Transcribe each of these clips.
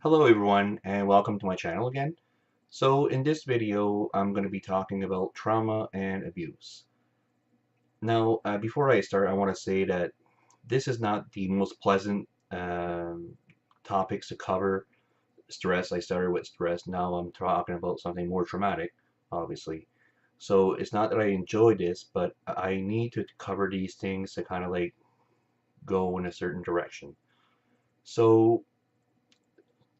Hello everyone and welcome to my channel again. So in this video I'm going to be talking about trauma and abuse. Now before I start I want to say that this is not the most pleasant topics to cover. Stress, I started with stress, now I'm talking about something more traumatic, obviously. So it's not that I enjoy this, but I need to cover these things to kind of like go in a certain direction. So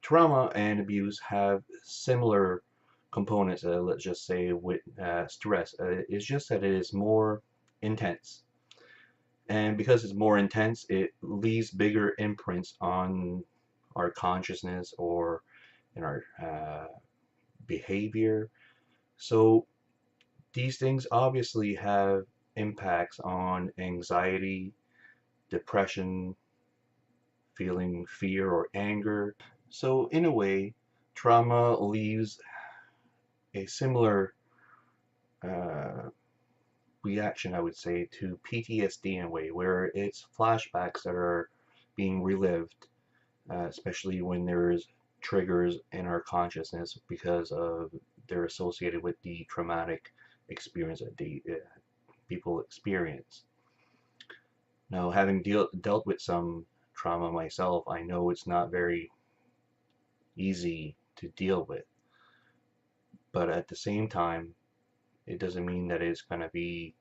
trauma and abuse have similar components, let's just say, with stress. It's just that it is more intense. And because it's more intense, it leaves bigger imprints on our consciousness or in our behavior. So these things obviously have impacts on anxiety, depression, feeling fear or anger. So in a way, trauma leaves a similar uh, reaction, I would say, to PTSD in a way, where it's flashbacks that are being relived, especially when there's triggers in our consciousness because of they're associated with the traumatic experience that the people experience. Now, having dealt with some trauma myself, I know it's not very easy to deal with, but at the same time, it doesn't mean that it's going to be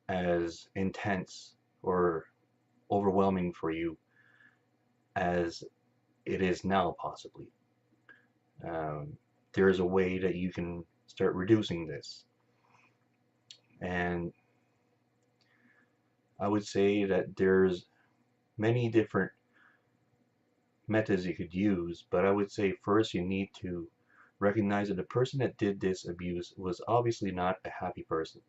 as intense or overwhelming for you as it is now, possibly. Um, there is a way that you can start reducing this. And I would say that there's many different methods you could use, but I would say first you need to recognize that the person that did this abuse was obviously not a happy person.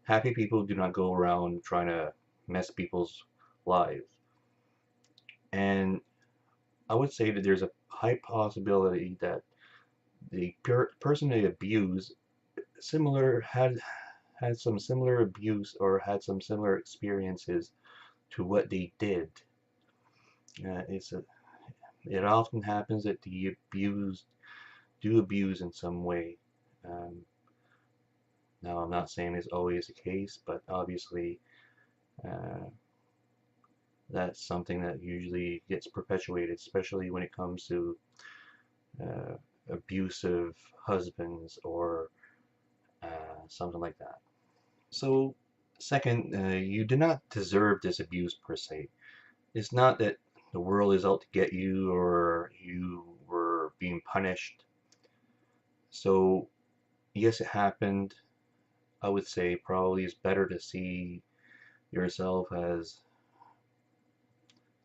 Happy people do not go around trying to mess people's lives. And I would say that there's a high possibility that the person they abused similar had some similar abuse or had some similar experiences to what they did. It often happens that the abused do abuse in some way. Um, Now, I'm not saying it's always the case, but obviously uh, that's something that usually gets perpetuated, especially when it comes to uh, abusive husbands or something like that. So, second, you do not deserve this abuse per se. It's not that the world is out to get you or you were being punished. So, yes, it happened. I would say probably it's better to see yourself as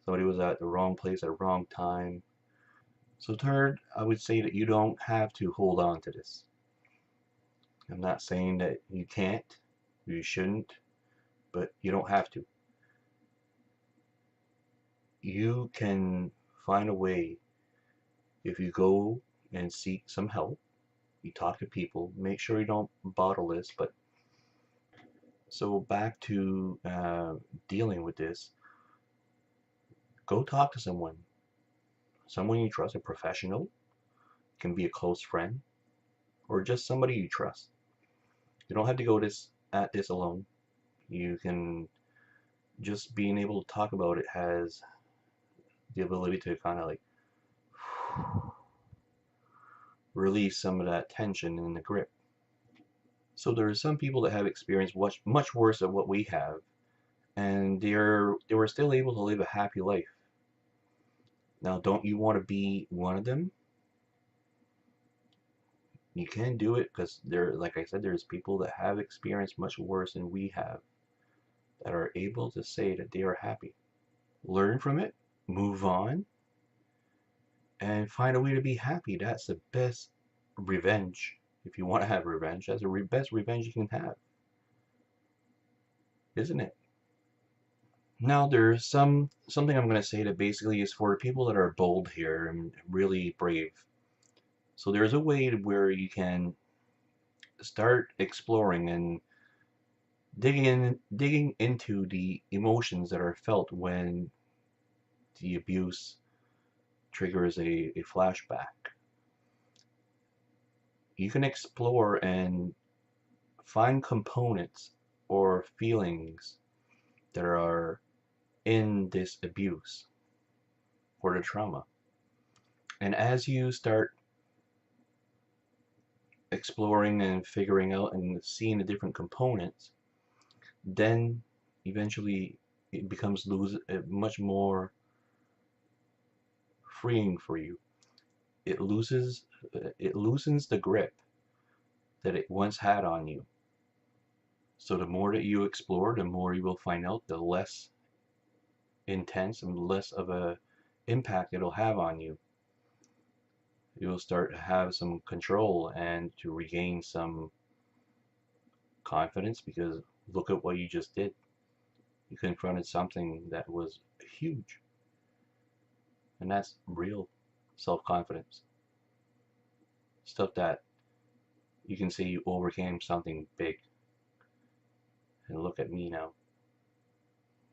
somebody who was at the wrong place at the wrong time. So, third, I would say that you don't have to hold on to this. I'm not saying that you can't, you shouldn't, but you don't have to. You can find a way if you go and seek some help. You talk to people, make sure you don't bottle this. But so back to dealing with this, go talk to someone you trust, a professional, can be a close friend, or just somebody you trust. You don't have to go at this alone. You can just being able to talk about it has the ability to kind of like release some of that tension in the grip. So there are some people that have experienced much worse than what we have, and they were still able to live a happy life. Now, don't you want to be one of them? You can do it because there, like I said, there's people that have experienced much worse than we have that are able to say that they are happy. Learn from it, move on, and find a way to be happy. That's the best revenge. If you want to have revenge, that's the best revenge you can have, isn't it? Now there's something I'm going to say that basically is for people that are bold here and really brave. So there's a way where you can start exploring and digging into the emotions that are felt when the abuse triggers a flashback. You can explore and find components or feelings that are in this abuse or the trauma. And as you start exploring and figuring out and seeing the different components, then eventually it becomes much more freeing for you. It loses, it loosens the grip that it once had on you. So the more that you explore, the more you will find out, the less intense and less of a impact it'll have on you. You'll start to have some control and to regain some confidence, because look at what you just did. You confronted something that was huge, and that's real self-confidence. Stuff that you can say you overcame something big. And look at me now.